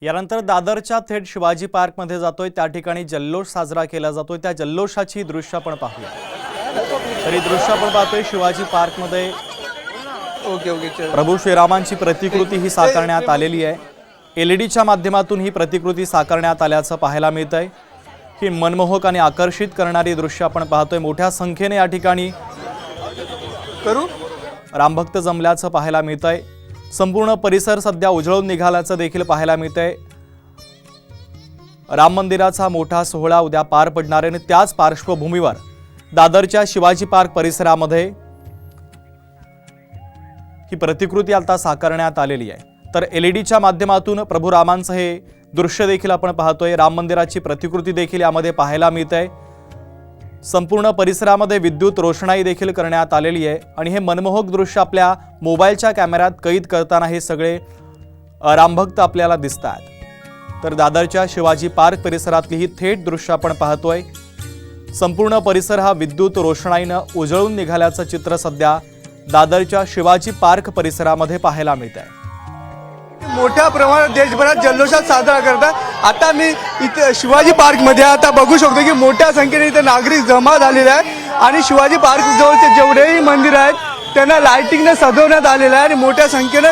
यानंतर दादरच्या थेट शिवाजी पार्कमध्ये जातोय। त्या ठिकाणी जल्लोष साजरा केला जातोय। त्या जल्लोषाची दृश्य आपण पाहूया। तरी दृश्य आपण पाहतोय शिवाजी पार्कमध्ये प्रभू श्रीरामांची प्रतिकृती ही साकारण्यात आलेली आहे। एलईडीच्या माध्यमातून ही प्रतिकृती साकारण्यात आल्याचं पाहायला मिळतंय। ही मनमोहक आणि आकर्षित करणारी दृश्य आपण पाहतोय। मोठ्या संख्येने या ठिकाणी रामभक्त जमल्याचं पाहायला मिळतंय। संपूर्ण परिसर सध्या उजळून निघाल्याचं देखील पाहायला मिळतंय। राम मंदिराचा मोठा सोहळा उद्या पार पडणार आहे आणि त्याच पार्श्वभूमीवर दादरच्या शिवाजी पार्क परिसरामध्ये ही प्रतिकृती आता साकारण्यात आलेली आहे। तर एलईडीच्या माध्यमातून प्रभू रामांचं हे दृश्य देखील आपण पाहतोय। राम मंदिराची प्रतिकृती देखील यामध्ये पाहायला मिळते। संपूर्ण परिसरामध्ये विद्युत रोषणाई देखील करण्यात आलेली आहे आणि हे मनमोहक दृश्य आपल्या मोबाईलच्या कॅमेऱ्यात कैद करताना हे सगळे रामभक्त आपल्याला दिसतात। तर दादरच्या शिवाजी पार्क परिसरातली ही थेट दृश्य आपण पाहतोय। संपूर्ण परिसर हा विद्युत रोषणाईनं उजळून निघाल्याचं चित्र सध्या दादरच्या शिवाजी पार्क परिसरामध्ये पाहायला मिळतंय। मोठ्या प्रमाणात देशभरात जल्लोषात साजरा करतात। आता मी इथे शिवाजी पार्क मध्ये आता बघू शकतो की मोठ्या संख्येने इथे नागरिक जमा झालेले आहेत आणि शिवाजी पार्क जवळचे जेवढेही मंदिर आहेत त्यांना लाइटिंगने सजवण्यात आलेलं आहे आणि मोठ्या संख्येने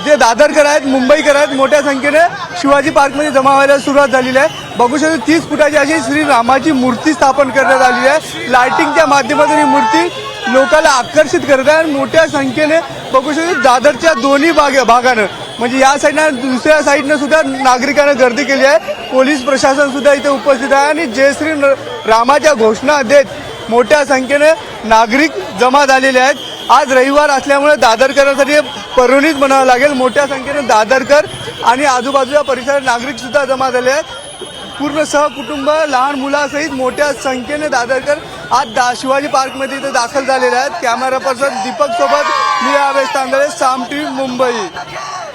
जे दादरकर आहेत, मुंबईकर आहेत, मोठ्या संख्येने शिवाजी पार्क मध्ये जमा व्हायला सुरुवात झालेली आहे। बघू शकतो 30 फुटाची अशी श्री रामाची मूर्ती स्थापन करण्यात आलेली आहे। लाइटिंगच्या माध्यमातून ही मूर्ती लोकांना आकर्षित करत आहे। मोठ्या संख्येने बघू शकतो दादरच्या दोन्ही भागानं म्हणजे या साईडनं दुसऱ्या साईडनं सुद्धा नागरिकांना गर्दी केली आहे। पोलीस प्रशासन सुद्धा इथे उपस्थित आहे आणि जय श्री रामाच्या घोषणा देत मोठ्या संख्येने नागरिक जमा झालेले आहेत। आज रविवार असल्यामुळे दादरकरांसाठी पर्वणीच म्हणावं लागेल। मोठ्या संख्येने दादरकर आणि आजूबाजूच्या परिसरात नागरिक सुद्धा जमा झाले आहेत। पूर्ण सहकुटुंब लहान मुलासहित मोठ्या संख्येने दादरकर आज शिवाजी पार्कमध्ये इथे दाखल झालेले आहेत। कॅमेरा पर्सन दीपक सोबत मी आवेश तांदळे, साम टीव्ही मुंबई।